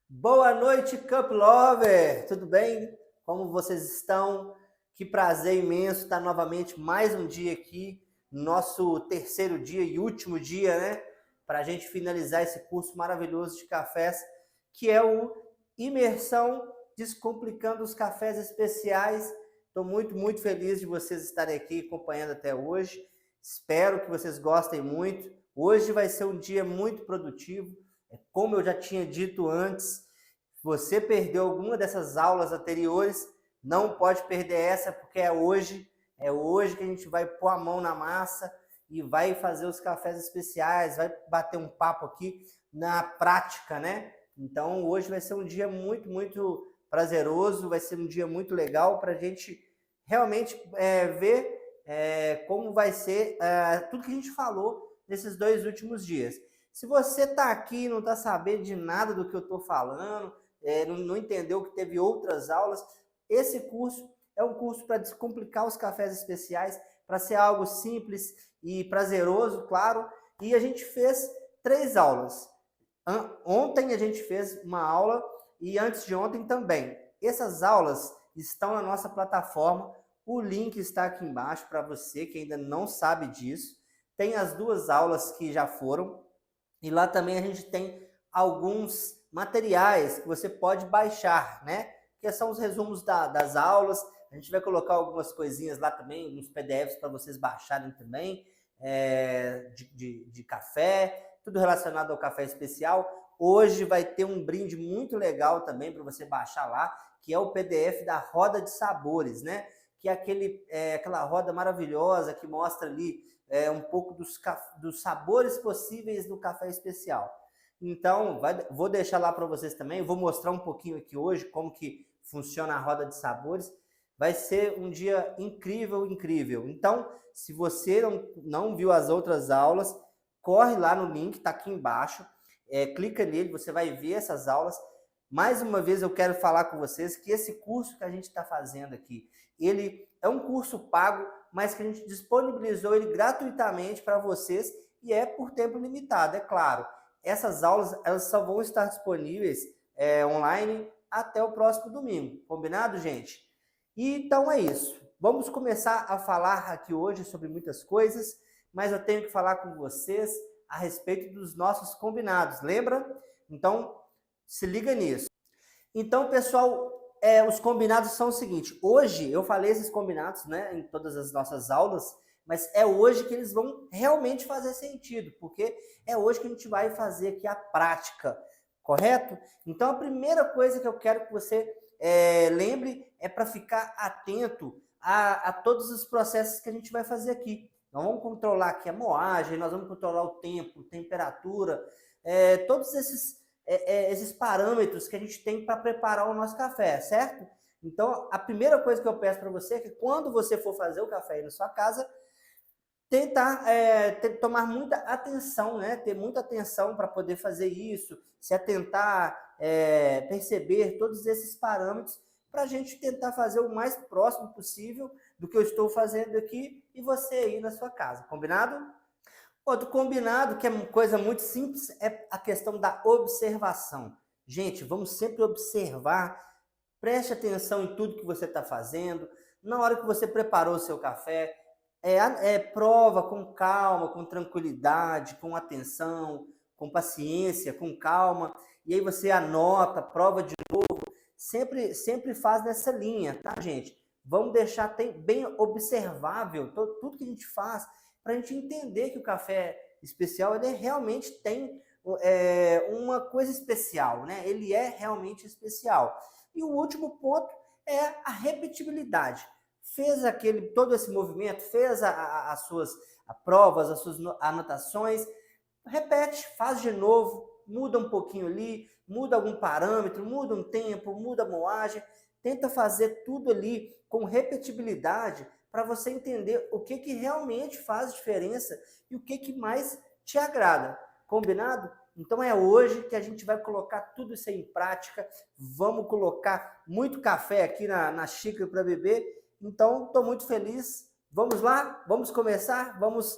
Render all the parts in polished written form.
Boa noite, Cup Lover! Tudo bem? Como vocês estão? Que prazer imenso estar novamente mais um dia aqui, nosso terceiro dia e último dia, né? Para a gente finalizar esse curso maravilhoso de cafés, que é o Imersão Descomplicando os Cafés Especiais. Estou muito feliz de vocês estarem aqui acompanhando até hoje. Espero que vocês gostem muito. Hoje vai ser um dia muito produtivo. Como eu já tinha dito antes, se você perdeu alguma dessas aulas anteriores, não pode perder essa, porque é hoje que a gente vai pôr a mão na massa e vai fazer os cafés especiais, vai bater um papo aqui na prática, né? Então hoje vai ser um dia muito prazeroso, vai ser um dia muito legal para a gente realmente ver como vai ser tudo que a gente falou nesses 2 últimos dias. Se você está aqui e não está sabendo de nada do que eu estou falando, não entendeu que teve outras aulas, esse curso é um curso para descomplicar os cafés especiais, para ser algo simples e prazeroso, claro. E a gente fez 3 aulas. Ontem a gente fez uma aula e antes de ontem também. Essas aulas estão na nossa plataforma. O link está aqui embaixo para você que ainda não sabe disso. Tem as 2 aulas que já foram. E lá também a gente tem alguns materiais que você pode baixar, né? Que são os resumos das aulas. A gente vai colocar algumas coisinhas lá também, uns PDFs para vocês baixarem também, de café, tudo relacionado ao café especial. Hoje vai ter um brinde muito legal também para você baixar lá, que é o PDF da roda de sabores, né? Que é aquela roda maravilhosa que mostra ali um pouco dos sabores possíveis do café especial. Então, vou deixar lá para vocês também, vou mostrar um pouquinho aqui hoje como que funciona a roda de sabores. Vai ser um dia incrível. Então, se você não viu as outras aulas, corre lá no link, está aqui embaixo, clica nele, você vai ver essas aulas. Mais uma vez eu quero falar com vocês que esse curso que a gente está fazendo aqui, ele é um curso pago, mas que a gente disponibilizou ele gratuitamente para vocês e é por tempo limitado, é claro. Essas aulas elas só vão estar disponíveis online até o próximo domingo, combinado, gente? E então é isso. Vamos começar a falar aqui hoje sobre muitas coisas, mas eu tenho que falar com vocês a respeito dos nossos combinados, lembra? Então, se liga nisso. Então, pessoal, os combinados são o seguinte. Hoje, eu falei esses combinados, né, em todas as nossas aulas, mas é hoje que eles vão realmente fazer sentido, porque é hoje que a gente vai fazer aqui a prática, correto? Então, a primeira coisa que eu quero que você lembre é para ficar atento a todos os processos que a gente vai fazer aqui. Nós vamos controlar aqui a moagem, nós vamos controlar o tempo, temperatura, todos esses parâmetros que a gente tem para preparar o nosso café, certo? Então, a primeira coisa que eu peço para você é que quando você for fazer o café aí na sua casa, tentar tomar muita atenção, né? Ter muita atenção para poder fazer isso, se atentar, perceber todos esses parâmetros para a gente tentar fazer o mais próximo possível do que eu estou fazendo aqui e você aí na sua casa, combinado? Outro combinado, que é uma coisa muito simples, é a questão da observação. Gente, vamos sempre observar, preste atenção em tudo que você está fazendo. Na hora que você preparou o seu café, prova com calma, com tranquilidade, com atenção, com paciência, com calma. E aí você anota, prova de novo. Sempre faz nessa linha, tá, gente? Vamos deixar bem observável tudo que a gente faz para a gente entender que o café especial ele realmente tem uma coisa especial, né? Ele é realmente especial. E o último ponto é a repetibilidade. Fez todo esse movimento, fez as suas provas, as suas anotações, repete, faz de novo, muda um pouquinho ali, muda algum parâmetro, muda um tempo, muda a moagem, tenta fazer tudo ali com repetibilidade para você entender o que realmente faz diferença e o que mais te agrada. Combinado? Então é hoje que a gente vai colocar tudo isso em prática. Vamos colocar muito café aqui na xícara para beber. Então estou muito feliz. Vamos lá? Vamos começar? Vamos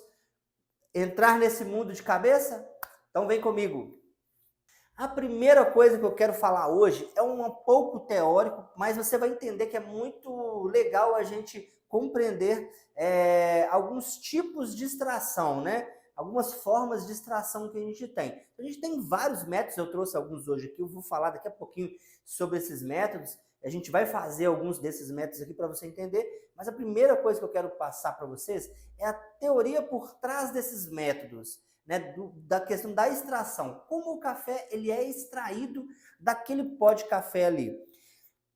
entrar nesse mundo de cabeça? Então vem comigo. A primeira coisa que eu quero falar hoje é um pouco teórico, mas você vai entender que é muito legal a gente compreender alguns tipos de extração, né? Algumas formas de extração que a gente tem. A gente tem vários métodos, eu trouxe alguns hoje aqui, eu vou falar daqui a pouquinho sobre esses métodos. A gente vai fazer alguns desses métodos aqui para você entender, mas a primeira coisa que eu quero passar para vocês é a teoria por trás desses métodos. Né, da questão da extração, como o café ele é extraído daquele pó de café ali.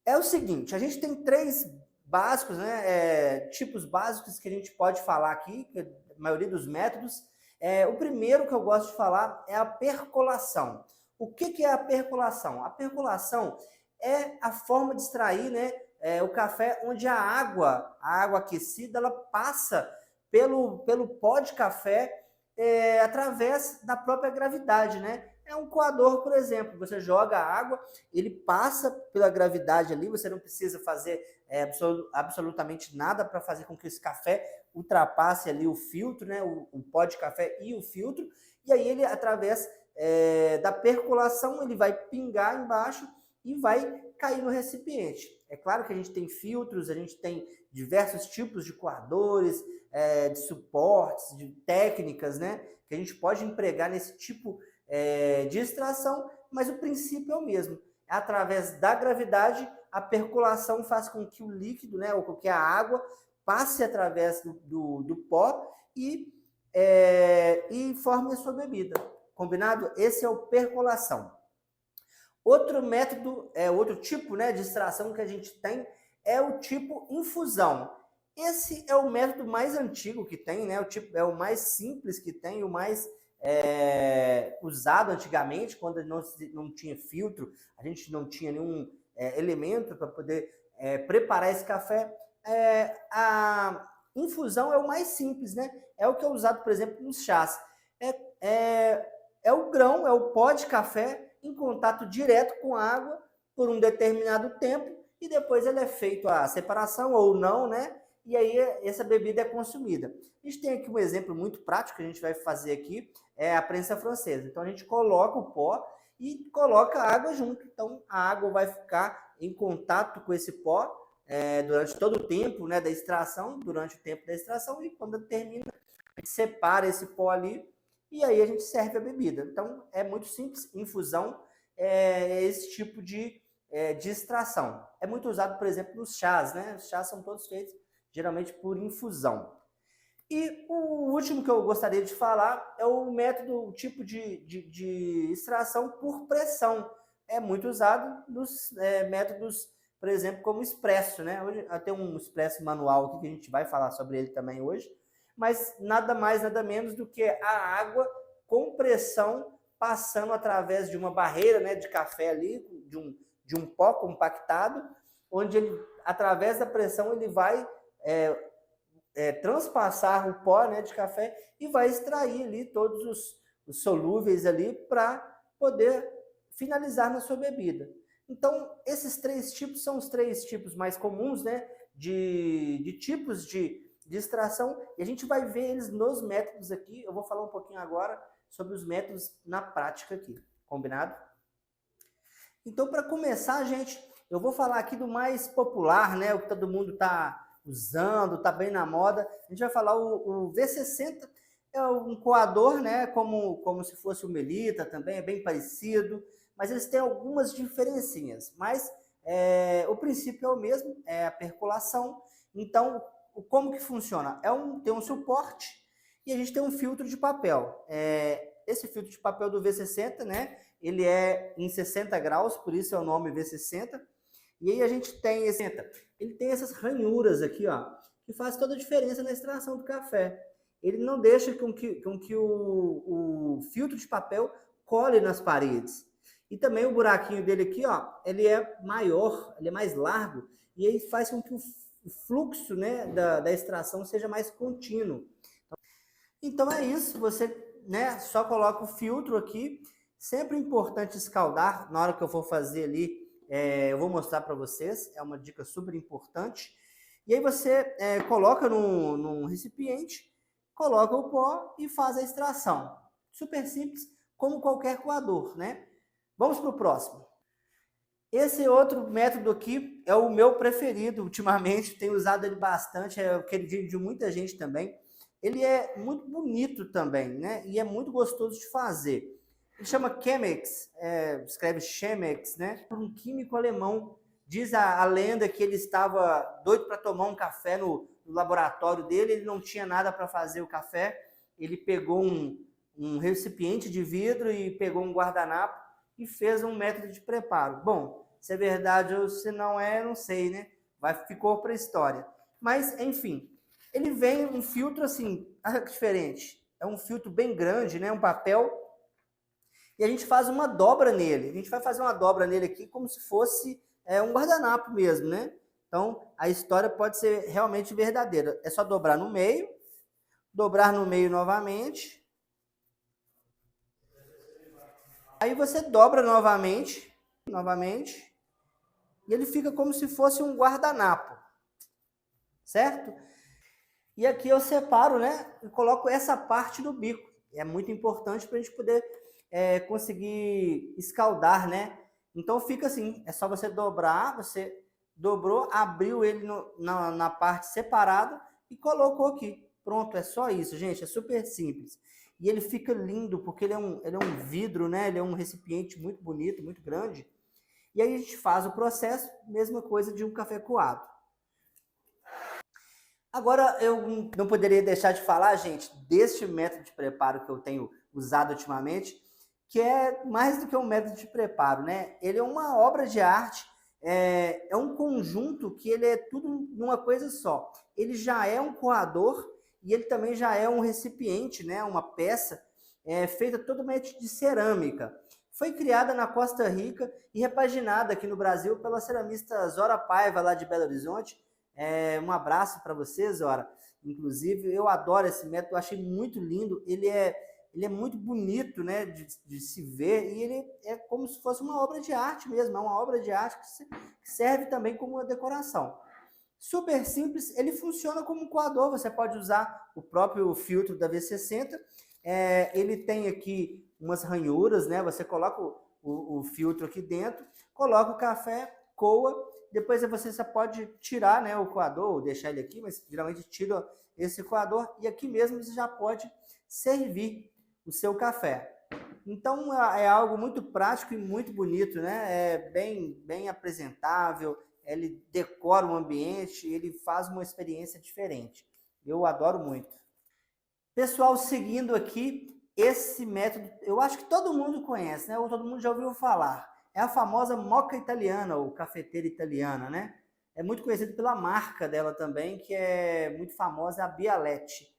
É o seguinte, a gente tem três básicos, né, tipos básicos que a gente pode falar aqui, a maioria dos métodos. O primeiro que eu gosto de falar é a percolação. O que é a percolação? A percolação é a forma de extrair, né, o café onde a água aquecida, ela passa pelo pó de café através da própria gravidade, né? É um coador, por exemplo, você joga a água, ele passa pela gravidade ali, você não precisa fazer absolutamente nada para fazer com que esse café ultrapasse ali o filtro, né? O pó de café e o filtro, e aí ele, através da percolação, ele vai pingar embaixo e vai cair no recipiente. É claro que a gente tem filtros, a gente tem diversos tipos de coadores, de suportes, de técnicas, né, que a gente pode empregar nesse tipo de extração, mas o princípio é o mesmo. Através da gravidade, a percolação faz com que o líquido, né, ou com que a água passe através do pó e forme a sua bebida. Combinado? Esse é o percolação. Outro método, outro tipo, né, de extração que a gente tem é o tipo infusão. Esse é o método mais antigo que tem, né? É o mais simples que tem, o mais usado antigamente, quando não tinha filtro, a gente não tinha nenhum elemento para poder preparar esse café. A infusão é o mais simples, né? É o que é usado, por exemplo, nos chás. É o grão, é o pó de café em contato direto com a água por um determinado tempo e depois ele é feito a separação ou não, né? E aí essa bebida é consumida. A gente tem aqui um exemplo muito prático que a gente vai fazer aqui, é a prensa francesa. Então a gente coloca o pó e coloca a água junto. Então a água vai ficar em contato com esse pó durante todo o tempo, né, da extração, durante o tempo da extração, e quando termina, a gente separa esse pó ali e aí a gente serve a bebida. Então é muito simples, infusão é esse tipo de extração. É muito usado, por exemplo, nos chás, né? Os chás são todos feitos geralmente por infusão. E o último que eu gostaria de falar é o método, o tipo de extração por pressão. É muito usado nos métodos, por exemplo, como expresso, né? Hoje tem um expresso manual aqui que a gente vai falar sobre ele também hoje, mas nada mais, nada menos do que a água com pressão passando através de uma barreira, né, de café ali, de um pó compactado, onde ele, através da pressão, ele vai transpassar o pó, né, de café e vai extrair ali todos os solúveis ali para poder finalizar na sua bebida. Então, esses três tipos são os três tipos mais comuns, né, de tipos de extração, e a gente vai ver eles nos métodos aqui. Eu vou falar um pouquinho agora sobre os métodos na prática aqui, combinado? Então, para começar, gente, eu vou falar aqui do mais popular, né, o que todo mundo está usando, está bem na moda. A gente vai falar o V60, é um coador, né, como se fosse o Melita também, é bem parecido, mas eles têm algumas diferencinhas, mas o princípio é o mesmo, é a percolação. Então, como que funciona? Tem um suporte e a gente tem um filtro de papel. Esse filtro de papel do V60, né, ele é em 60 graus, por isso é o nome V60. E aí a gente tem ele tem essas ranhuras aqui, ó, que faz toda a diferença na extração do café. Ele não deixa com que o filtro de papel cole nas paredes. E também o buraquinho dele aqui, ó, ele é maior, ele é mais largo, e aí faz com que o fluxo, né, da extração seja mais contínuo. Então é isso, você, né, só coloca o filtro aqui. Sempre importante escaldar na hora que eu for fazer ali. Eu vou mostrar para vocês, é uma dica super importante. E aí você coloca num recipiente, coloca o pó e faz a extração. Super simples, como qualquer coador, né? Vamos para o próximo. Esse outro método aqui é o meu preferido ultimamente, tenho usado ele bastante, é o queridinho de muita gente também. Ele é muito bonito também, né? E é muito gostoso de fazer. Ele chama Chemex, escreve Chemex, né? Um químico alemão. Diz a lenda que ele estava doido para tomar um café no laboratório dele, ele não tinha nada para fazer o café, ele pegou um recipiente de vidro e pegou um guardanapo e fez um método de preparo. Bom, se é verdade ou se não é, não sei, né? Ficou para a história. Mas, enfim, ele vem um filtro assim, diferente. É um filtro bem grande, né? Um papel. E a gente faz uma dobra nele. A gente vai fazer uma dobra nele aqui como se fosse um guardanapo mesmo, né? Então, a história pode ser realmente verdadeira. É só dobrar no meio, dobrar no meio novamente. Aí você dobra novamente, e ele fica como se fosse um guardanapo, certo? E aqui eu separo, né, e coloco essa parte do bico. É muito importante para a gente poder conseguir escaldar, né? Então fica assim, é só você dobrar, você dobrou, abriu ele na parte separada e colocou aqui. Pronto, é só isso, gente, é super simples. E ele fica lindo, porque ele é um vidro, né? Ele é um recipiente muito bonito, muito grande. E aí a gente faz o processo, mesma coisa de um café coado. Agora, eu não poderia deixar de falar, gente, deste método de preparo que eu tenho usado ultimamente, que é mais do que um método de preparo, né? Ele é uma obra de arte, é um conjunto que ele é tudo numa coisa só. Ele já é um coador e ele também já é um recipiente, né? Uma peça feita totalmente de cerâmica. Foi criada na Costa Rica e repaginada aqui no Brasil pela ceramista Zora Paiva, lá de Belo Horizonte. Um abraço para vocês, Zora. Inclusive, eu adoro esse método, eu achei muito lindo. Ele é muito bonito, né, de se ver, e ele é como se fosse uma obra de arte mesmo, é uma obra de arte que serve também como uma decoração. Super simples, ele funciona como um coador, você pode usar o próprio filtro da V60, ele tem aqui umas ranhuras, né, você coloca o filtro aqui dentro, coloca o café, coa, depois você só pode tirar, né, o coador, ou deixar ele aqui, mas geralmente tira esse coador, e aqui mesmo você já pode servir o seu café. Então é algo muito prático e muito bonito, né? É bem apresentável, ele decora o ambiente, ele faz uma experiência diferente. Eu adoro muito. Pessoal, seguindo aqui, esse método, eu acho que todo mundo conhece, né? Ou todo mundo já ouviu falar. É a famosa moca italiana, ou cafeteira italiana, né? É muito conhecido pela marca dela também, que é muito famosa, a Bialetti.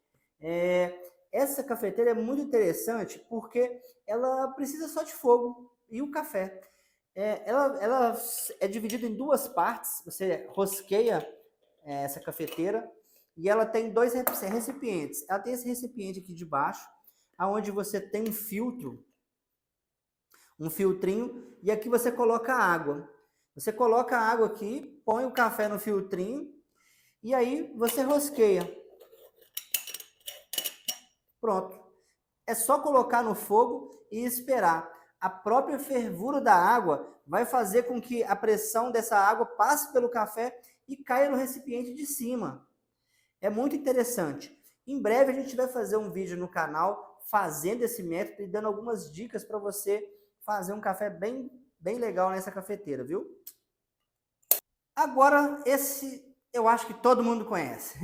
Essa cafeteira é muito interessante porque ela precisa só de fogo e o café. Ela é dividida em duas partes, você rosqueia essa cafeteira e ela tem dois recipientes. Ela tem esse recipiente aqui de baixo, onde você tem um filtro, um filtrinho, e aqui você coloca a água. Você coloca a água aqui, põe o café no filtrinho e aí você rosqueia. Pronto. É só colocar no fogo e esperar. A própria fervura da água vai fazer com que a pressão dessa água passe pelo café e caia no recipiente de cima. É muito interessante. Em breve a gente vai fazer um vídeo no canal fazendo esse método e dando algumas dicas para você fazer um café bem legal nessa cafeteira, viu? Agora, esse eu acho que todo mundo conhece.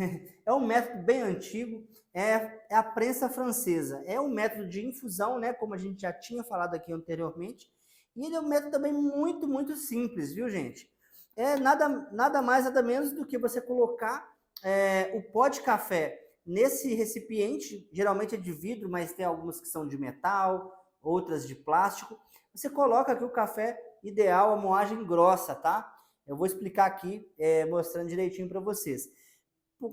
É um método bem antigo, é a prensa francesa. É um método de infusão, né, como a gente já tinha falado aqui anteriormente. E ele é um método também muito simples, viu, gente? É nada mais, nada menos do que você colocar o pó de café nesse recipiente, geralmente é de vidro, mas tem algumas que são de metal, outras de plástico. Você coloca aqui o café ideal, a moagem grossa, tá? Eu vou explicar aqui, mostrando direitinho para vocês.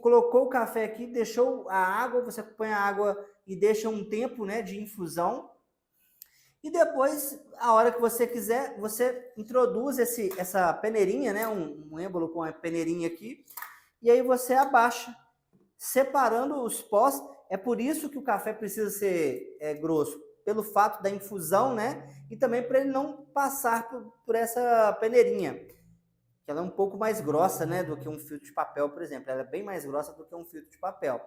Colocou o café aqui, deixou a água, você põe a água e deixa um tempo, né, de infusão. E depois, a hora que você quiser, você introduz essa peneirinha, né, um êmbolo com a peneirinha aqui, e aí você abaixa, separando os pós. É por isso que o café precisa ser grosso, pelo fato da infusão, né? E também para ele não passar por essa peneirinha, que ela é um pouco mais grossa, né, do que um filtro de papel, por exemplo. Ela é bem mais grossa do que um filtro de papel.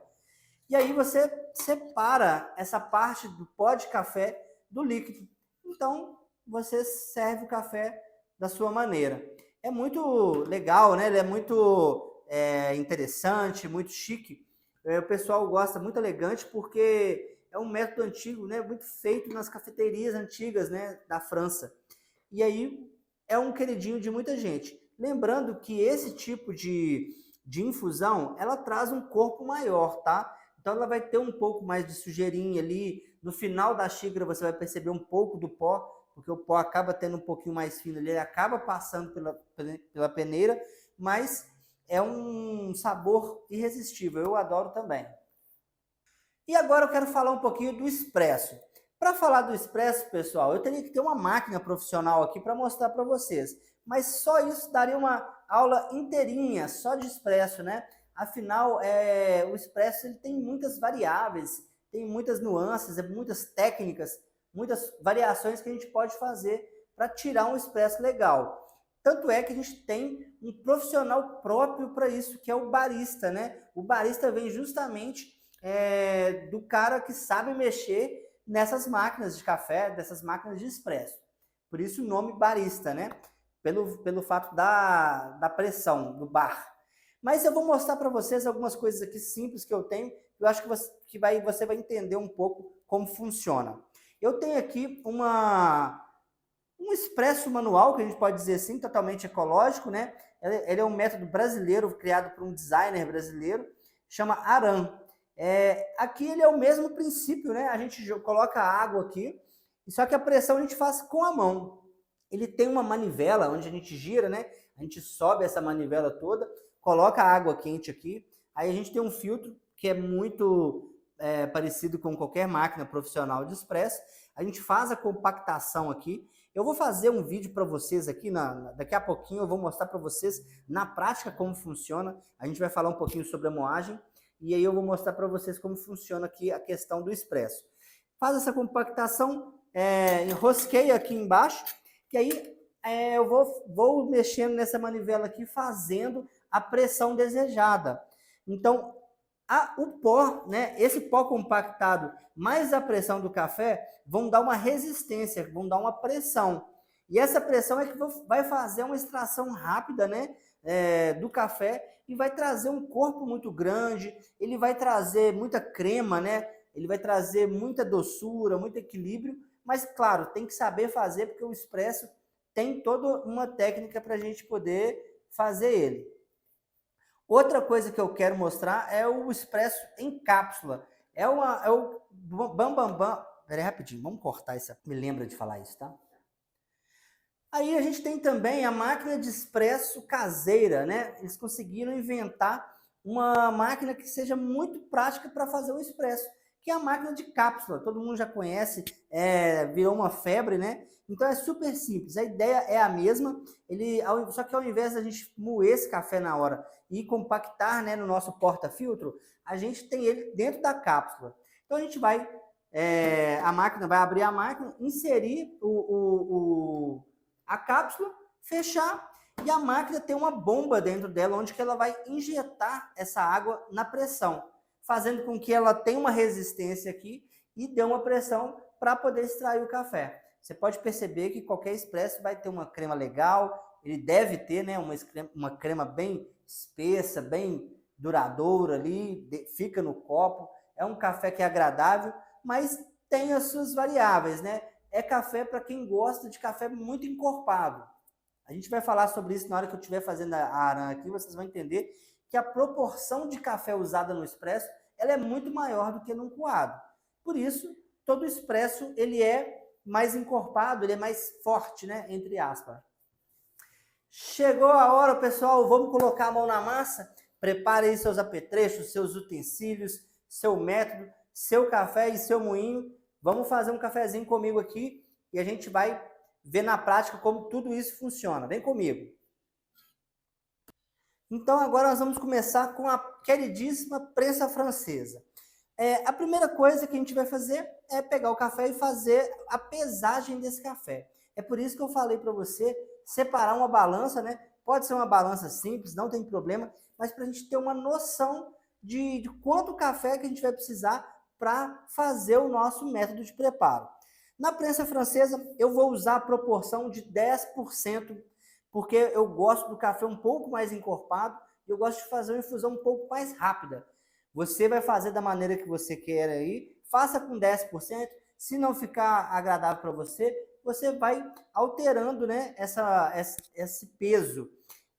E aí você separa essa parte do pó de café do líquido. Então, você serve o café da sua maneira. É muito legal, né? Ele é muito interessante, muito chique. O pessoal gosta, muito elegante, porque é um método antigo, né? Muito feito nas cafeterias antigas, né? Da França. E aí é um queridinho de muita gente. Lembrando que esse tipo de infusão, ela traz um corpo maior, tá? Então ela vai ter um pouco mais de sujeirinha ali. No final da xícara você vai perceber um pouco do pó, porque o pó acaba tendo um pouquinho mais fino ali, ele acaba passando pela peneira, mas é um sabor irresistível. Eu adoro também. E agora eu quero falar um pouquinho do expresso. Para falar do expresso, pessoal, eu teria que ter uma máquina profissional aqui para mostrar para vocês. Mas só isso daria uma aula inteirinha, só de expresso, né? Afinal, o expresso ele tem muitas variáveis, tem muitas nuances, muitas técnicas, muitas variações que a gente pode fazer para tirar um expresso legal. Tanto é que a gente tem um profissional próprio para isso, que é o barista, né? O barista vem justamente do cara que sabe mexer nessas máquinas de café, dessas máquinas de expresso. Por isso o nome barista, né? Pelo fato da pressão do bar. Mas eu vou mostrar para vocês algumas coisas aqui simples que eu tenho. Eu acho que você vai entender um pouco como funciona. Eu tenho aqui um expresso manual, que a gente pode dizer assim, totalmente ecológico, né? Ele é um método brasileiro, criado por um designer brasileiro, chama Aran. Aqui ele é o mesmo princípio, né? A gente coloca água aqui, só que a pressão a gente faz com a mão. Ele tem uma manivela onde a gente gira, né? A gente sobe essa manivela toda, coloca a água quente aqui, aí a gente tem um filtro que é muito parecido com qualquer máquina profissional de expresso. A gente faz a compactação aqui. Eu vou fazer um vídeo para vocês aqui, daqui a pouquinho eu vou mostrar para vocês na prática como funciona. A gente vai falar um pouquinho sobre a moagem e aí eu vou mostrar para vocês como funciona aqui a questão do expresso. Faz essa compactação, enrosqueia aqui embaixo, que aí eu vou mexendo nessa manivela aqui, fazendo a pressão desejada. Então, o pó, né, esse pó compactado mais a pressão do café vão dar uma resistência, vão dar uma pressão. E essa pressão é que vai fazer uma extração rápida, né, do café e vai trazer um corpo muito grande, ele vai trazer muita crema, né, ele vai trazer muita doçura, muito equilíbrio, mas claro, tem que saber fazer porque o expresso tem toda uma técnica para a gente poder fazer ele. Outra coisa que eu quero mostrar é o expresso em cápsula. É o bam. Peraí, rapidinho, vamos cortar isso. Me lembra de falar isso, tá? Aí a gente tem também a máquina de expresso caseira, né? Eles conseguiram inventar uma máquina que seja muito prática para fazer o expresso, que é a máquina de cápsula. Todo mundo já conhece, virou uma febre, né? Então é super simples, a ideia é a mesma, só que ao invés da gente moer esse café na hora e compactar, né, no nosso porta-filtro, a gente tem ele dentro da cápsula. Então a gente vai, a máquina vai abrir a máquina, inserir a cápsula, fechar, e a máquina tem uma bomba dentro dela, onde que ela vai injetar essa água na pressão, fazendo com que ela tenha uma resistência aqui e dê uma pressão para poder extrair o café. Você pode perceber que qualquer expresso vai ter uma crema legal, ele deve ter, né, uma crema bem espessa, bem duradoura ali, fica no copo. É um café que é agradável, mas tem as suas variáveis, né? É café para quem gosta de café muito encorpado. A gente vai falar sobre isso na hora que eu estiver fazendo a Aran aqui, vocês vão entender que a proporção de café usada no expresso ela é muito maior do que no coado. Por isso, todo expresso ele é mais encorpado, ele é mais forte, né? Entre aspas. Chegou a hora, pessoal, vamos colocar a mão na massa? Prepare aí seus apetrechos, seus utensílios, seu método, seu café e seu moinho. Vamos fazer um cafezinho comigo aqui e a gente vai ver na prática como tudo isso funciona. Vem comigo. Então agora nós vamos começar com a queridíssima prensa francesa. A primeira coisa que a gente vai fazer é pegar o café e fazer a pesagem desse café. É por isso que eu falei para você separar uma balança, né? Pode ser uma balança simples, não tem problema, mas para a gente ter uma noção de quanto café que a gente vai precisar para fazer o nosso método de preparo. Na prensa francesa, eu vou usar a proporção de 10%, porque eu gosto do café um pouco mais encorpado e eu gosto de fazer uma infusão um pouco mais rápida. Você vai fazer da maneira que você quer aí, faça com 10%. Se não ficar agradável para você, você vai alterando, né, esse peso.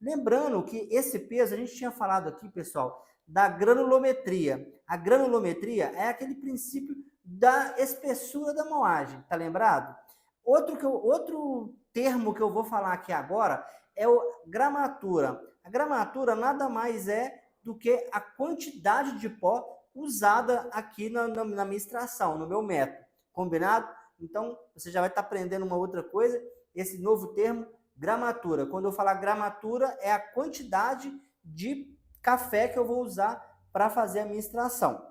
Lembrando que esse peso, a gente tinha falado aqui, pessoal, da granulometria. A granulometria é aquele princípio da espessura da moagem, tá lembrado? Outro termo que eu vou falar aqui agora é o gramatura. A gramatura nada mais é do que a quantidade de pó usada aqui na minha extração, no meu método. Combinado? Então, você já vai estar aprendendo uma outra coisa, esse novo termo, gramatura. Quando eu falar gramatura, é a quantidade de café que eu vou usar para fazer a minha extração.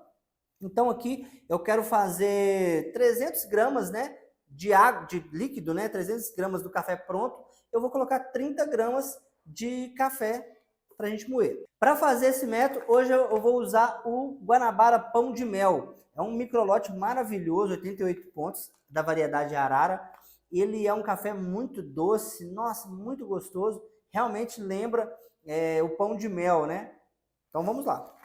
Então, aqui eu quero fazer 300 gramas, né, de água, de líquido, né, 300 gramas do café pronto. Eu vou colocar 30 gramas de café para a gente moer. Para fazer esse método, hoje eu vou usar o Guanabara Pão de Mel. É um microlote maravilhoso, 88 pontos, da variedade Arara. Ele é um café muito doce, nossa, muito gostoso. Realmente lembra o pão de mel, né? Então vamos lá.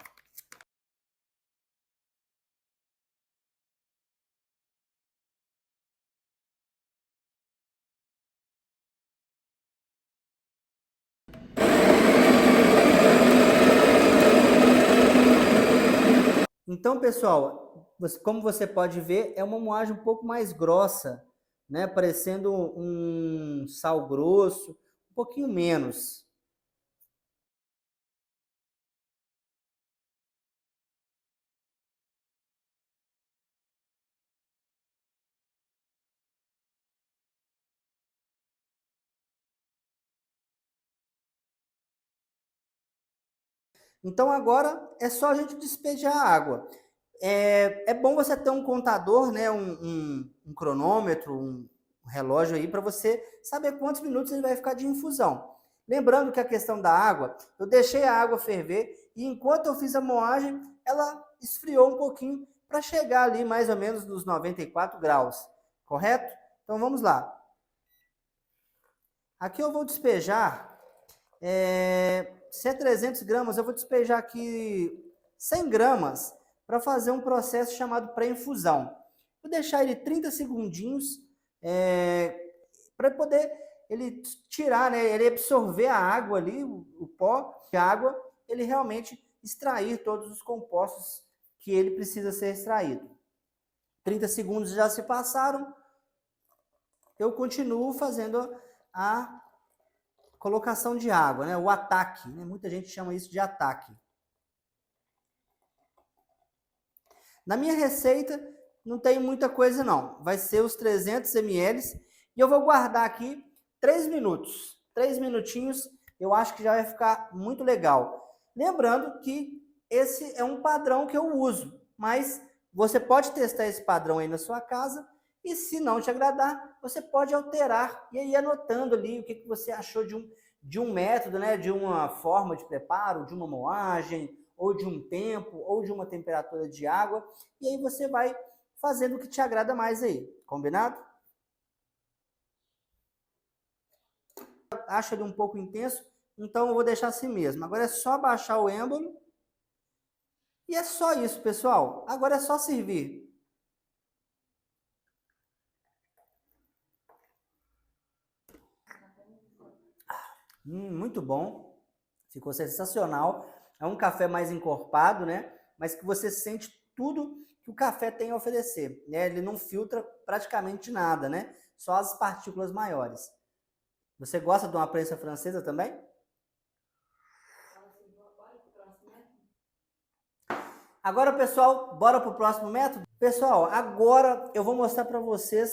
Então, pessoal, como você pode ver, é uma moagem um pouco mais grossa, né? Parecendo um sal grosso, um pouquinho menos. Então agora é só a gente despejar a água. É bom você ter um contador, né? Um cronômetro, um relógio aí para você saber quantos minutos ele vai ficar de infusão. Lembrando que a questão da água, eu deixei a água ferver e enquanto eu fiz a moagem, ela esfriou um pouquinho para chegar ali mais ou menos nos 94 graus, correto? Então vamos lá. Aqui eu vou despejar, se é 300 gramas, eu vou despejar aqui 100 gramas para fazer um processo chamado pré-infusão. Vou deixar ele 30 segundinhos para poder ele tirar, né, ele absorver a água ali, o pó de água, ele realmente extrair todos os compostos que ele precisa ser extraído. 30 segundos já se passaram, eu continuo fazendo a colocação de água, né? O ataque, né? Muita gente chama isso de ataque. Na minha receita não tem muita coisa não, vai ser os 300 ml e eu vou guardar aqui 3 minutos, 3 minutinhos, eu acho que já vai ficar muito legal. Lembrando que esse é um padrão que eu uso, mas você pode testar esse padrão aí na sua casa e se não te agradar, você pode alterar e ir anotando ali o que você achou de um método, né, de uma forma de preparo, de uma moagem, ou de um tempo, ou de uma temperatura de água, e aí você vai fazendo o que te agrada mais aí, combinado? Acho ele um pouco intenso, então eu vou deixar assim mesmo. Agora é só baixar o êmbolo, e é só isso, pessoal. Agora é só servir. Muito bom, ficou sensacional. É um café mais encorpado, né? Mas que você sente tudo que o café tem a oferecer, né? Ele não filtra praticamente nada, né? Só as partículas maiores. Você gosta de uma prensa francesa também? Agora, pessoal, bora para o próximo método? Pessoal, agora eu vou mostrar para vocês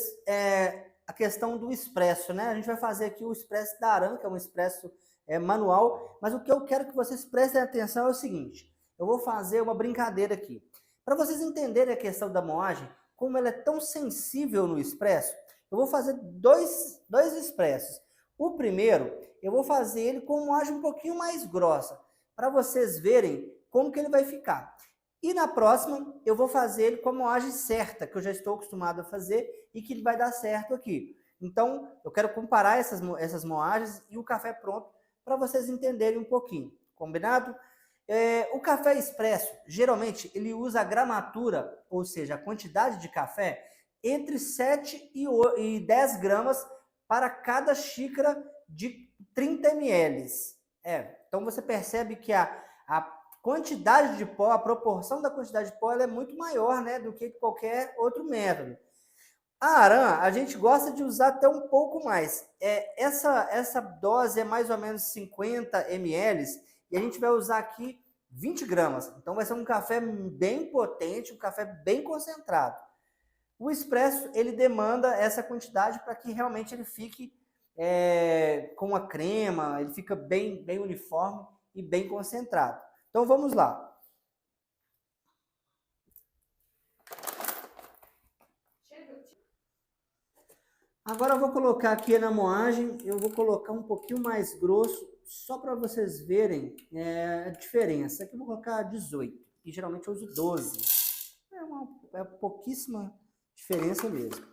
a questão do expresso, né? A gente vai fazer aqui o expresso da Aran, que é um expresso manual, mas o que eu quero que vocês prestem atenção é o seguinte, eu vou fazer uma brincadeira aqui. Para vocês entenderem a questão da moagem, como ela é tão sensível no expresso, eu vou fazer dois expressos. O primeiro, eu vou fazer ele com moagem um pouquinho mais grossa, para vocês verem como que ele vai ficar. E na próxima, eu vou fazer ele com a moagem certa, que eu já estou acostumado a fazer e que ele vai dar certo aqui. Então, eu quero comparar essas moagens e o café pronto para vocês entenderem um pouquinho. Combinado? O café expresso, geralmente, ele usa a gramatura, ou seja, a quantidade de café, entre 7 e 10 gramas para cada xícara de 30 ml. Então, você percebe que a quantidade de pó, a proporção da quantidade de pó, ela é muito maior, né, do que qualquer outro método. A Aran, a gente gosta de usar até um pouco mais. Essa dose é mais ou menos 50 ml e a gente vai usar aqui 20 gramas. Então vai ser um café bem potente, um café bem concentrado. O expresso, ele demanda essa quantidade para que realmente ele fique com a crema, ele fica bem uniforme e bem concentrado. Então vamos lá. Agora eu vou colocar aqui na moagem, eu vou colocar um pouquinho mais grosso, só para vocês verem a diferença. Aqui eu vou colocar 18, e geralmente eu uso 12. É pouquíssima diferença mesmo.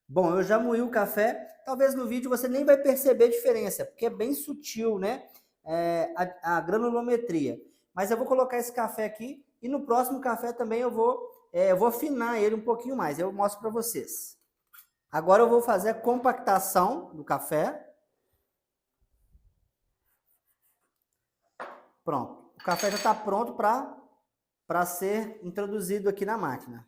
Bom, eu já moí o café, talvez no vídeo você nem vai perceber a diferença, porque é bem sutil, né? A granulometria. Mas eu vou colocar esse café aqui, e no próximo café também eu vou afinar ele um pouquinho mais, eu mostro para vocês. Agora eu vou fazer a compactação do café. Pronto, o café já está pronto para ser introduzido aqui na máquina.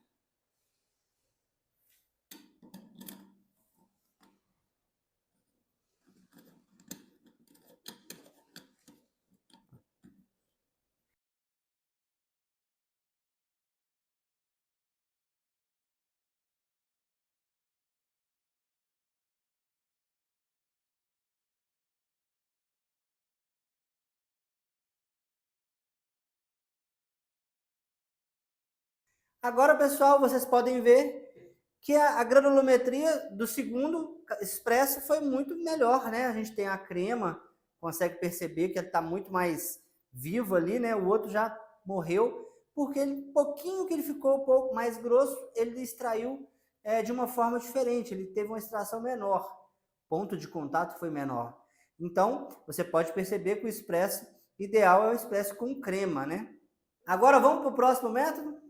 Agora, pessoal, vocês podem ver que a granulometria do segundo expresso foi muito melhor, né? A gente tem a crema, consegue perceber que ele está muito mais vivo ali, né? O outro já morreu, porque um pouquinho que ele ficou um pouco mais grosso, ele extraiu de uma forma diferente, ele teve uma extração menor, ponto de contato foi menor. Então, você pode perceber que o expresso ideal é o expresso com crema, né? Agora vamos para o próximo método?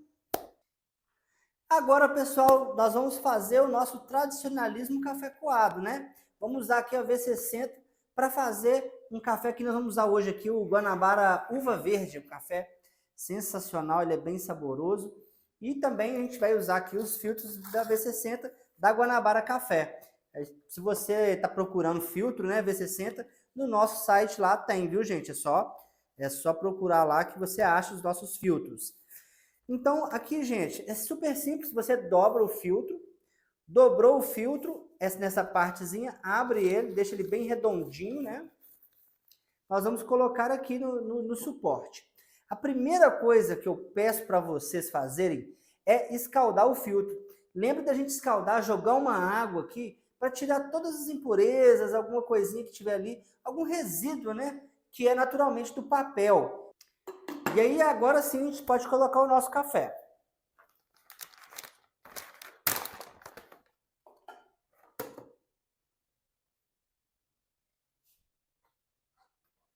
Agora, pessoal, nós vamos fazer o nosso tradicionalismo café coado, né? Vamos usar aqui a V60 para fazer um café que nós vamos usar hoje aqui, o Guanabara Uva Verde, um café sensacional, ele é bem saboroso. E também a gente vai usar aqui os filtros da V60 da Guanabara Café. Se você está procurando filtro, né, V60, no nosso site lá tem, viu, gente? É só procurar lá que você acha os nossos filtros. Então, aqui, gente, é super simples, você dobra o filtro, dobrou o filtro, nessa partezinha, abre ele, deixa ele bem redondinho, né? Nós vamos colocar aqui no suporte. A primeira coisa que eu peço para vocês fazerem é escaldar o filtro. Lembra da gente escaldar, jogar uma água aqui, para tirar todas as impurezas, alguma coisinha que tiver ali, algum resíduo, né? Que é naturalmente do papel. E aí, agora sim, a gente pode colocar o nosso café.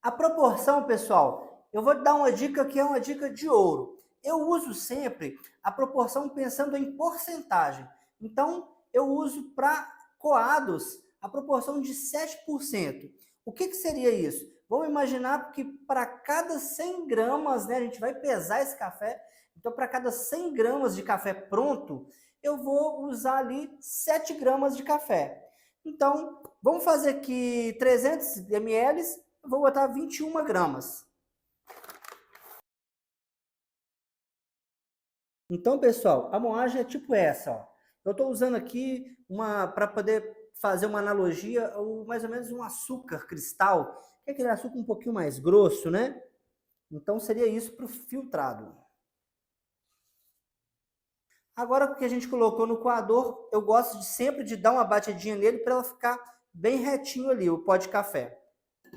A proporção, pessoal, eu vou dar uma dica que é uma dica de ouro. Eu uso sempre a proporção pensando em porcentagem. Então, eu uso para coados a proporção de 7%. O que seria isso? Vamos imaginar que para cada 100 gramas, né, a gente vai pesar esse café, então para cada 100 gramas de café pronto, eu vou usar ali 7 gramas de café. Então, vamos fazer aqui 300 ml, eu vou botar 21 gramas. Então, pessoal, a moagem é tipo essa, ó. Eu estou usando aqui para poder fazer uma analogia, mais ou menos um açúcar cristal, que é aquele açúcar um pouquinho mais grosso, né? Então seria isso para o filtrado. Agora que a gente colocou no coador, eu gosto sempre de dar uma batidinha nele para ela ficar bem retinho ali, o pó de café.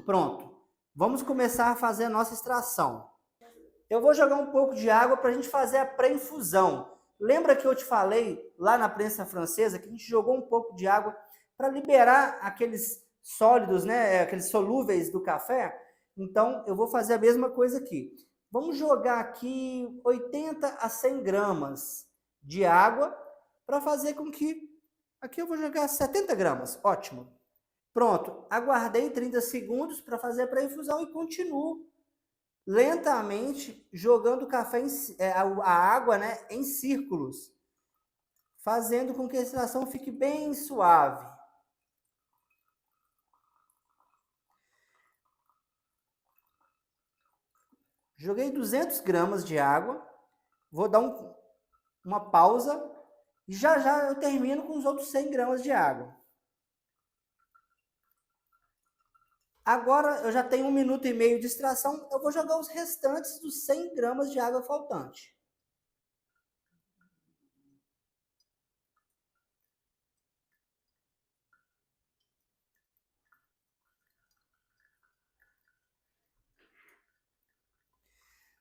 Pronto. Vamos começar a fazer a nossa extração. Eu vou jogar um pouco de água para a gente fazer a pré-infusão. Lembra que eu te falei lá na prensa francesa que a gente jogou um pouco de água para liberar aqueles sólidos, né, aqueles solúveis do café? Então, eu vou fazer a mesma coisa aqui. Vamos jogar aqui 80 a 100 gramas de água para fazer com que... Aqui eu vou jogar 70 gramas, ótimo. Pronto, aguardei 30 segundos para fazer a pré-infusão e continuo lentamente jogando o café a água, né, em círculos, fazendo com que a extração fique bem suave. Joguei 200 gramas de água, vou dar uma pausa e já já eu termino com os outros 100 gramas de água. Agora eu já tenho 1 minuto e meio de extração, eu vou jogar os restantes dos 100 gramas de água faltante.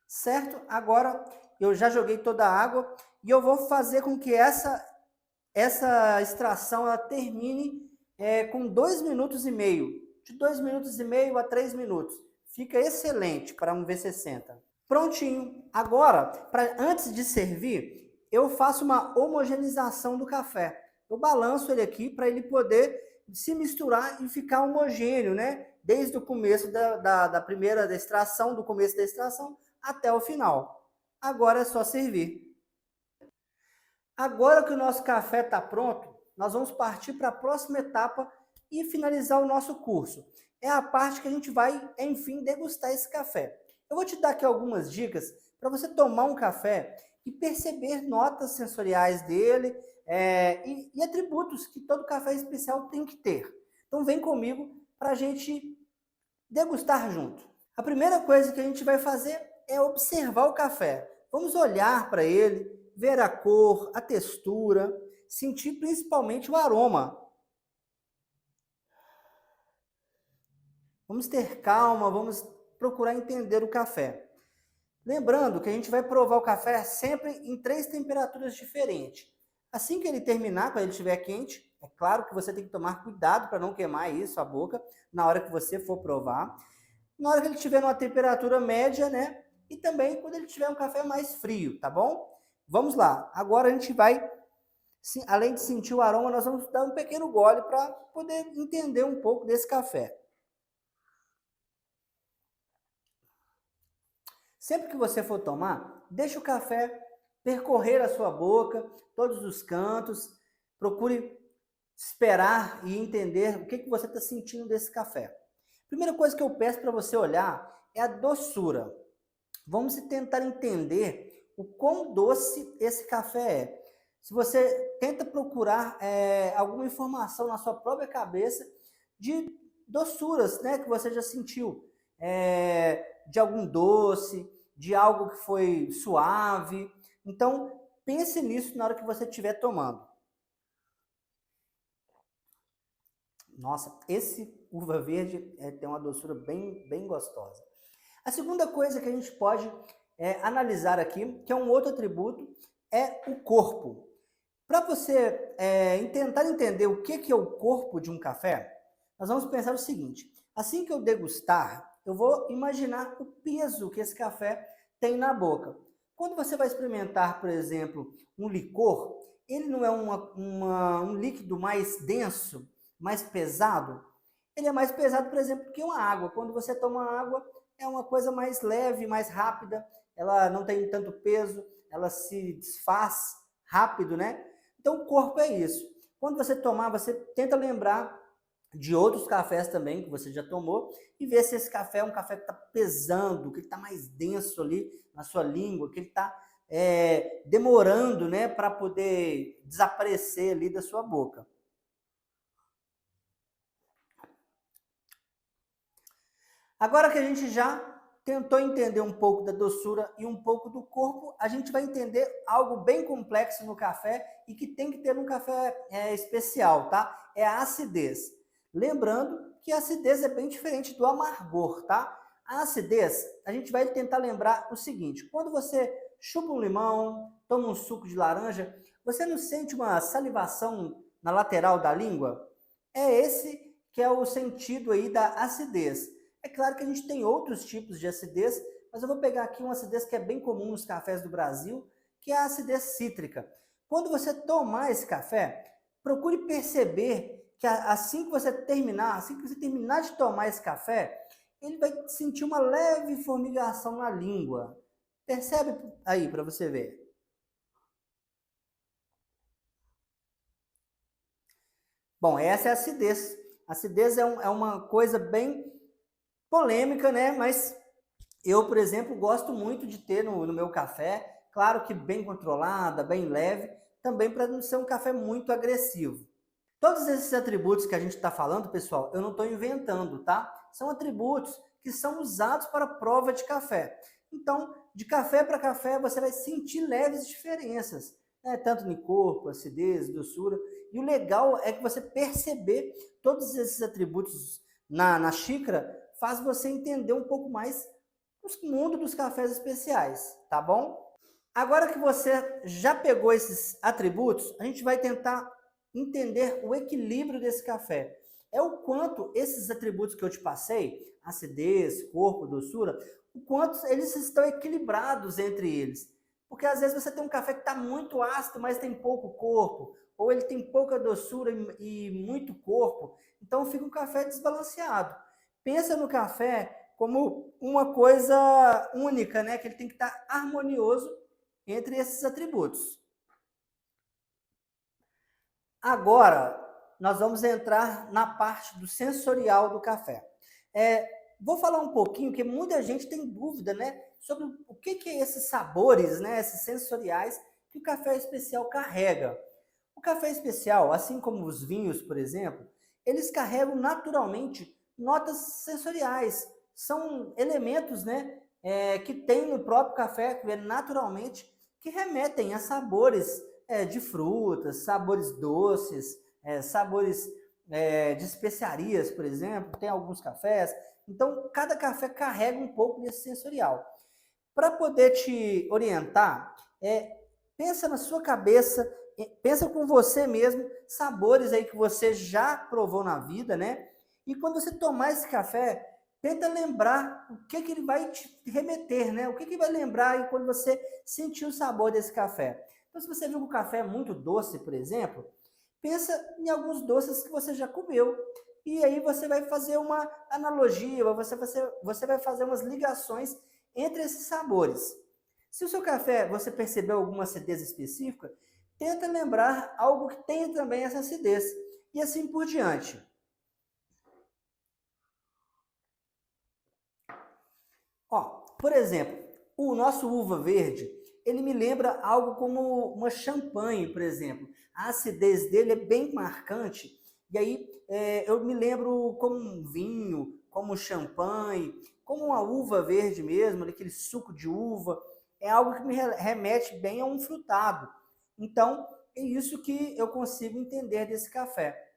Certo? Agora eu já joguei toda a água e eu vou fazer com que essa extração ela termine com 2 minutos e meio. De 2 minutos e meio a 3 minutos. Fica excelente para um V60. Prontinho. Agora, antes de servir, eu faço uma homogeneização do café. Eu balanço ele aqui para ele poder se misturar e ficar homogêneo, né? Desde o começo da primeira extração, do começo da extração, até o final. Agora é só servir. Agora que o nosso café está pronto, nós vamos partir para a próxima etapa e finalizar o nosso curso. É a parte que a gente vai, enfim, degustar esse café. Eu vou te dar aqui algumas dicas para você tomar um café e perceber notas sensoriais dele e atributos que todo café especial tem que ter. Então vem comigo para a gente degustar junto. A primeira coisa que a gente vai fazer é observar o café. Vamos olhar para ele, ver a cor, a textura, sentir principalmente o aroma. Vamos ter calma, vamos procurar entender o café. Lembrando que a gente vai provar o café sempre em 3 temperaturas diferentes. Assim que ele terminar, quando ele estiver quente, é claro que você tem que tomar cuidado para não queimar isso, a boca, na hora que você for provar. Na hora que ele estiver numa temperatura média, né? E também quando ele tiver um café mais frio, tá bom? Vamos lá. Agora a gente vai, além de sentir o aroma, nós vamos dar um pequeno gole para poder entender um pouco desse café. Sempre que você for tomar, deixe o café percorrer a sua boca, todos os cantos. Procure esperar e entender o que você está sentindo desse café. Primeira coisa que eu peço para você olhar é a doçura. Vamos tentar entender o quão doce esse café é. Se você tenta procurar alguma informação na sua própria cabeça de doçuras, né, que você já sentiu, de algum doce, de algo que foi suave. Então, pense nisso na hora que você estiver tomando. Nossa, esse uva verde tem uma doçura bem gostosa. A segunda coisa que a gente pode analisar aqui, que é um outro atributo, é o corpo. Para você tentar entender o que é o corpo de um café, nós vamos pensar o seguinte: assim que eu degustar, eu vou imaginar o peso que esse café tem na boca. Quando você vai experimentar, por exemplo, um licor, ele não é um líquido mais denso, mais pesado? Ele é mais pesado, por exemplo, que uma água. Quando você toma água, é uma coisa mais leve, mais rápida, ela não tem tanto peso, ela se desfaz rápido, né? Então o corpo é isso. Quando você tomar, você tenta lembrar de outros cafés também que você já tomou e ver se esse café é um café que está pesando, que está mais denso ali na sua língua, que ele está demorando, né, para poder desaparecer ali da sua boca. Agora que a gente já tentou entender um pouco da doçura e um pouco do corpo, a gente vai entender algo bem complexo no café e que tem que ter num café especial, tá? É a acidez. Lembrando que a acidez é bem diferente do amargor, tá? A acidez, a gente vai tentar lembrar o seguinte: quando você chupa um limão, toma um suco de laranja, você não sente uma salivação na lateral da língua? É esse que é o sentido aí da acidez. É claro que a gente tem outros tipos de acidez, mas eu vou pegar aqui uma acidez que é bem comum nos cafés do Brasil, que é a acidez cítrica. Quando você tomar esse café, procure perceber que assim que você terminar de tomar esse café, ele vai sentir uma leve formigação na língua. Percebe aí para você ver. Bom, essa é a acidez. A acidez é uma coisa bem polêmica, né? Mas eu, por exemplo, gosto muito de ter no meu café, claro que bem controlada, bem leve, também para não ser um café muito agressivo. Todos esses atributos que a gente está falando, pessoal, eu não estou inventando, tá? São atributos que são usados para prova de café. Então, de café para café, você vai sentir leves diferenças, né? Tanto no corpo, acidez, doçura. E o legal é que você perceber todos esses atributos na xícara faz você entender um pouco mais o mundo dos cafés especiais, tá bom? Agora que você já pegou esses atributos, a gente vai tentar entender o equilíbrio desse café. É o quanto esses atributos que eu te passei, acidez, corpo, doçura, o quanto eles estão equilibrados entre eles. Porque às vezes você tem um café que está muito ácido, mas tem pouco corpo, ou ele tem pouca doçura e muito corpo, então fica um café desbalanceado. Pensa no café como uma coisa única, né? Que ele tem que estar harmonioso entre esses atributos. Agora, nós vamos entrar na parte do sensorial do café. Vou falar um pouquinho, que muita gente tem dúvida, né, sobre o que é esses sabores, né, esses sensoriais que o café especial carrega. O café especial, assim como os vinhos, por exemplo, eles carregam naturalmente notas sensoriais. São elementos, né, que tem no próprio café, que é naturalmente, que remetem a sabores de frutas, sabores doces, sabores de especiarias, por exemplo. Tem alguns cafés. Então, cada café carrega um pouco desse sensorial. Para poder te orientar, pensa na sua cabeça, pensa com você mesmo, sabores aí que você já provou na vida, né? E quando você tomar esse café, tenta lembrar o que ele vai te remeter, né? O que vai lembrar aí quando você sentir o sabor desse café. Então, se você viu que o café é muito doce, por exemplo, pensa em alguns doces que você já comeu. E aí você vai fazer uma analogia, você vai fazer umas ligações entre esses sabores. Se o seu café você percebeu alguma acidez específica, tenta lembrar algo que tenha também essa acidez. E assim por diante. Ó, por exemplo, o nosso uva verde, ele me lembra algo como uma champanhe, por exemplo. A acidez dele é bem marcante. E aí eu me lembro como um vinho, como champanhe, como uma uva verde mesmo, aquele suco de uva. É algo que me remete bem a um frutado. Então, é isso que eu consigo entender desse café.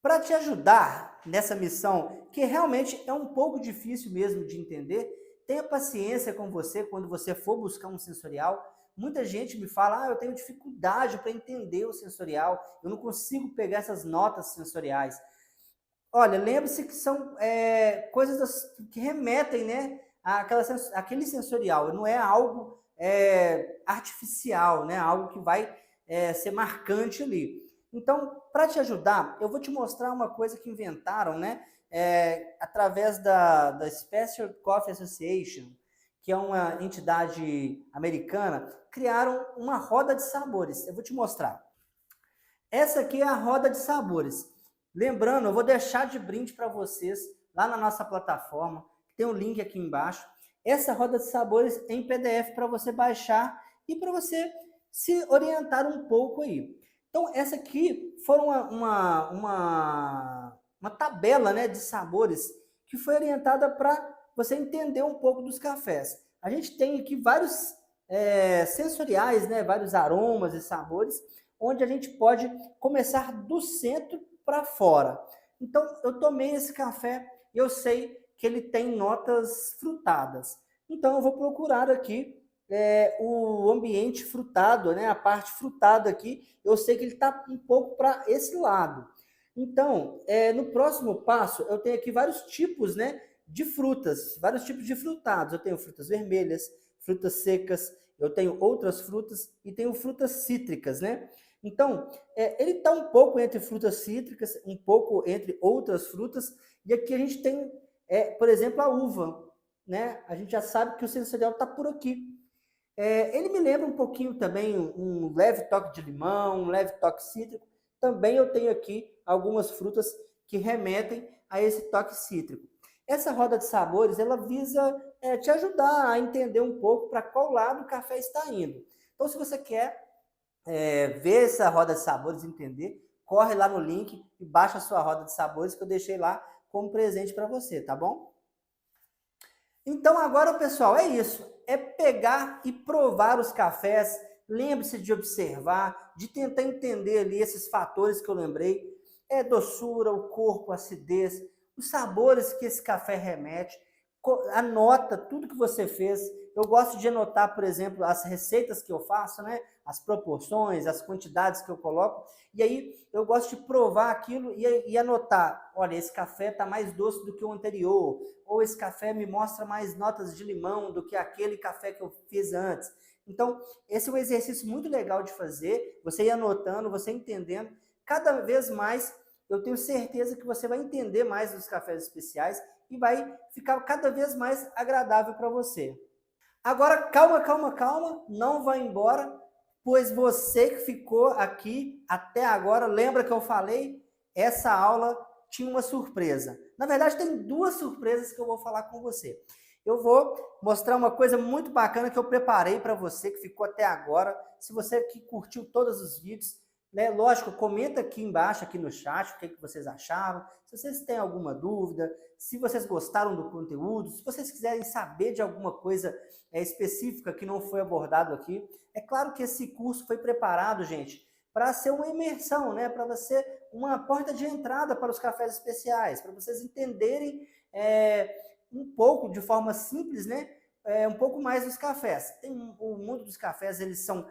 Para te ajudar nessa missão, que realmente é um pouco difícil mesmo de entender, tenha paciência com você quando você for buscar um sensorial. Muita gente me fala, eu tenho dificuldade para entender o sensorial, eu não consigo pegar essas notas sensoriais. Olha, lembre-se que são coisas que remetem, né, àquele sensorial, não é algo artificial, né, algo que vai ser marcante ali. Então, para te ajudar, eu vou te mostrar uma coisa que inventaram, né, através da Special Coffee Association, que é uma entidade americana, criaram uma roda de sabores. Eu vou te mostrar. Essa aqui é a roda de sabores. Lembrando, eu vou deixar de brinde para vocês lá na nossa plataforma, tem um link aqui embaixo. Essa roda de sabores em PDF para você baixar e para você se orientar um pouco aí. Então, essa aqui foi uma tabela, né, de sabores que foi orientada para você entender um pouco dos cafés. A gente tem aqui vários sensoriais, né? Vários aromas e sabores, onde a gente pode começar do centro para fora. Então, eu tomei esse café e eu sei que ele tem notas frutadas. Então, eu vou procurar aqui o ambiente frutado, né? A parte frutada aqui, eu sei que ele está um pouco para esse lado. Então, no próximo passo, eu tenho aqui vários tipos, né, de frutas, vários tipos de frutados. Eu tenho frutas vermelhas, frutas secas, eu tenho outras frutas e tenho frutas cítricas, né? Então, ele está um pouco entre frutas cítricas, um pouco entre outras frutas, e aqui a gente tem, por exemplo, a uva, né? A gente já sabe que o sensorial está por aqui. Ele me lembra um pouquinho também um leve toque de limão, um leve toque cítrico. Também eu tenho aqui algumas frutas que remetem a esse toque cítrico. Essa roda de sabores, ela visa te ajudar a entender um pouco para qual lado o café está indo. Então, se você quer ver essa roda de sabores, entender, corre lá no link e baixa a sua roda de sabores que eu deixei lá como presente para você, tá bom? Então agora, pessoal, é isso. É pegar e provar os cafés. Lembre-se de observar, de tentar entender ali esses fatores que eu lembrei. Doçura, o corpo, a acidez, os sabores que esse café remete. Anota tudo que você fez. Eu gosto de anotar, por exemplo, as receitas que eu faço, né? As proporções, as quantidades que eu coloco. E aí eu gosto de provar aquilo e anotar. Olha, esse café está mais doce do que o anterior. Ou esse café me mostra mais notas de limão do que aquele café que eu fiz antes. Então, esse é um exercício muito legal de fazer. Você ir anotando, você entendendo. Cada vez mais, eu tenho certeza que você vai entender mais dos cafés especiais e vai ficar cada vez mais agradável para você. Agora, calma, calma, calma, não vai embora, pois você que ficou aqui até agora, lembra que eu falei? Essa aula tinha uma surpresa. Na verdade, tem duas surpresas que eu vou falar com você. Eu vou mostrar uma coisa muito bacana que eu preparei para você que ficou até agora. Se você que curtiu todos os vídeos, né? Lógico, comenta aqui embaixo, aqui no chat, o que vocês acharam. Se vocês têm alguma dúvida, se vocês gostaram do conteúdo, se vocês quiserem saber de alguma coisa específica que não foi abordado aqui. É claro que esse curso foi preparado, gente, para ser uma imersão, né? Para ser uma porta de entrada para os cafés especiais, para vocês entenderem um pouco, de forma simples, né? Um pouco mais dos cafés. O mundo dos cafés, eles são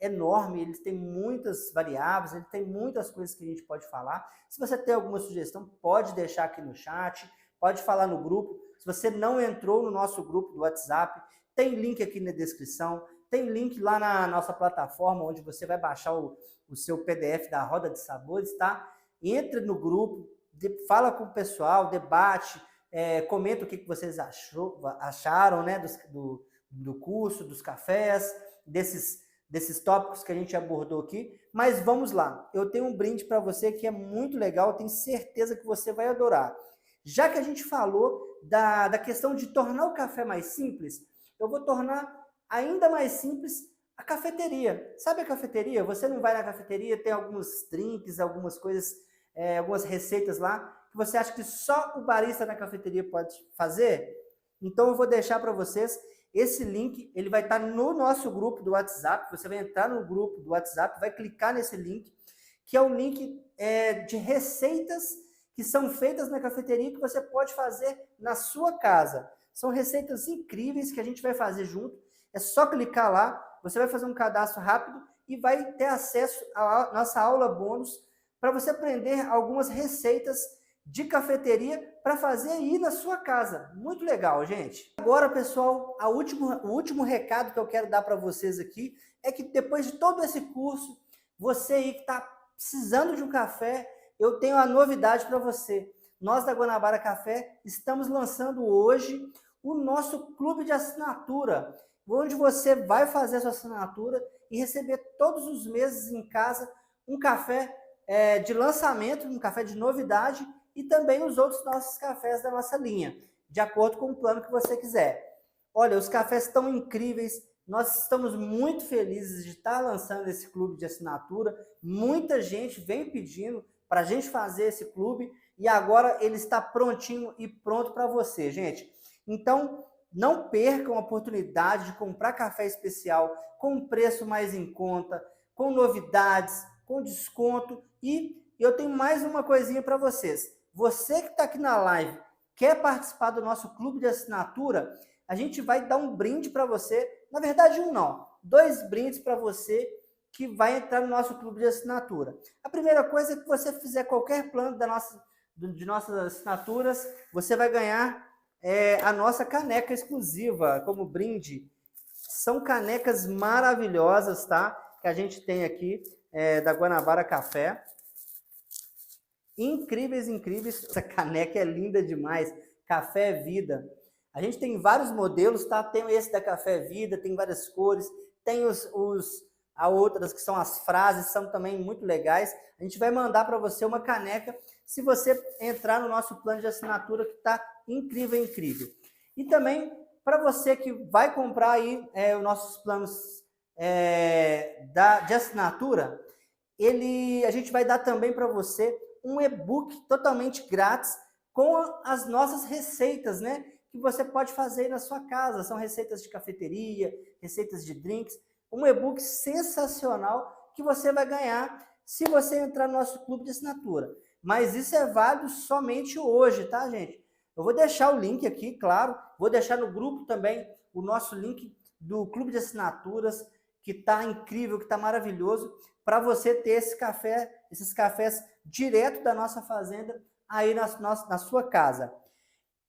enorme, eles têm muitas variáveis, ele tem muitas coisas que a gente pode falar. Se você tem alguma sugestão, pode deixar aqui no chat, pode falar no grupo. Se você não entrou no nosso grupo do WhatsApp, tem link aqui na descrição, tem link lá na nossa plataforma, onde você vai baixar o seu PDF da Roda de Sabores, tá? Entre no grupo, fala com o pessoal, debate, comenta o que vocês acharam, né, do curso, dos cafés, desses tópicos que a gente abordou aqui. Mas vamos lá, eu tenho um brinde para você que é muito legal, tenho certeza que você vai adorar. Já que a gente falou da questão de tornar o café mais simples, eu vou tornar ainda mais simples a cafeteria. Sabe a cafeteria? Você não vai na cafeteria, tem alguns drinks, algumas coisas, algumas receitas lá, que você acha que só o barista na cafeteria pode fazer? Então eu vou deixar para vocês esse link, ele vai estar no nosso grupo do WhatsApp. Você vai entrar no grupo do WhatsApp, vai clicar nesse link, que é o link de receitas que são feitas na cafeteria que você pode fazer na sua casa. São receitas incríveis que a gente vai fazer junto. É só clicar lá, você vai fazer um cadastro rápido e vai ter acesso à nossa aula bônus para você aprender algumas receitas de cafeteria para fazer aí na sua casa. Muito legal, gente. Agora, pessoal, o último recado que eu quero dar para vocês aqui é que depois de todo esse curso, você aí que está precisando de um café, eu tenho uma novidade para você. Nós da Guanabara Café estamos lançando hoje o nosso clube de assinatura, onde você vai fazer a sua assinatura e receber todos os meses em casa um café de lançamento, um café de novidade e também os outros nossos cafés da nossa linha, de acordo com o plano que você quiser. Olha, os cafés estão incríveis, nós estamos muito felizes de estar lançando esse clube de assinatura, muita gente vem pedindo para a gente fazer esse clube, e agora ele está prontinho e pronto para você, gente. Então, não percam a oportunidade de comprar café especial com preço mais em conta, com novidades, com desconto. E eu tenho mais uma coisinha para vocês. Você que está aqui na live, quer participar do nosso clube de assinatura, a gente vai dar um brinde para você. Na verdade, um não, 2 brindes para você que vai entrar no nosso clube de assinatura. A primeira coisa é que você fizer qualquer plano de nossas assinaturas, você vai ganhar a nossa caneca exclusiva como brinde. São canecas maravilhosas, tá? Que a gente tem aqui da Guanabara Café. Incríveis, incríveis. Essa caneca é linda demais. Café é Vida. A gente tem vários modelos, tá? Tem esse da Café Vida, tem várias cores. Tem a outras que são as frases, são também muito legais. A gente vai mandar para você uma caneca se você entrar no nosso plano de assinatura, que está incrível, incrível. E também, para você que vai comprar aí os nossos planos de assinatura, a gente vai dar também para você um e-book totalmente grátis com as nossas receitas, né? Que você pode fazer na sua casa. São receitas de cafeteria, receitas de drinks. Um e-book sensacional que você vai ganhar se você entrar no nosso clube de assinatura. Mas isso é válido somente hoje, tá, gente? Eu vou deixar o link aqui, claro. Vou deixar no grupo também o nosso link do clube de assinaturas, que está incrível, que está maravilhoso, para você ter esses cafés direto da nossa fazenda aí na sua casa.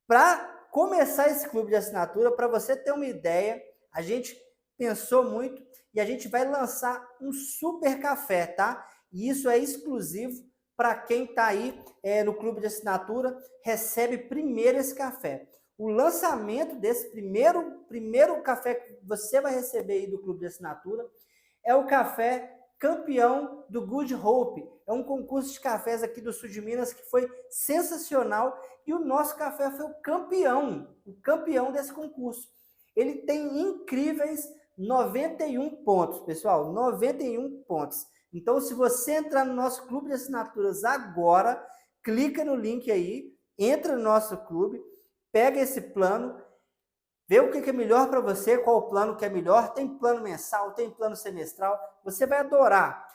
Para começar esse clube de assinatura, para você ter uma ideia, a gente pensou muito e a gente vai lançar um super café, tá? E isso é exclusivo para quem está aí no clube de assinatura, recebe primeiro esse café. O lançamento desse primeiro café que você vai receber aí do clube de assinatura é o café campeão do Good Hope. É um concurso de cafés aqui do sul de Minas que foi sensacional e o nosso café foi o campeão desse concurso. Ele tem incríveis 91 pontos, pessoal, 91 pontos. Então, se você entrar no nosso clube de assinaturas agora, clica no link aí, entra no nosso clube, pega esse plano, vê o que é melhor para você, qual o plano que é melhor. Tem plano mensal, tem plano semestral, você vai adorar.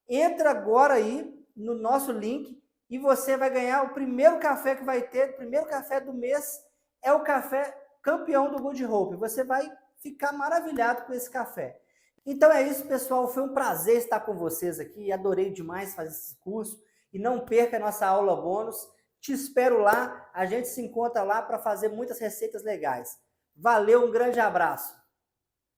Entra agora aí no nosso link e você vai ganhar o primeiro café que vai ter, o primeiro café do mês é o café campeão do Good Hope. Você vai ficar maravilhado com esse café. Então é isso, pessoal. Foi um prazer estar com vocês aqui. Adorei demais fazer esse curso. E não perca a nossa aula bônus. Te espero lá. A gente se encontra lá para fazer muitas receitas legais. Valeu, um grande abraço.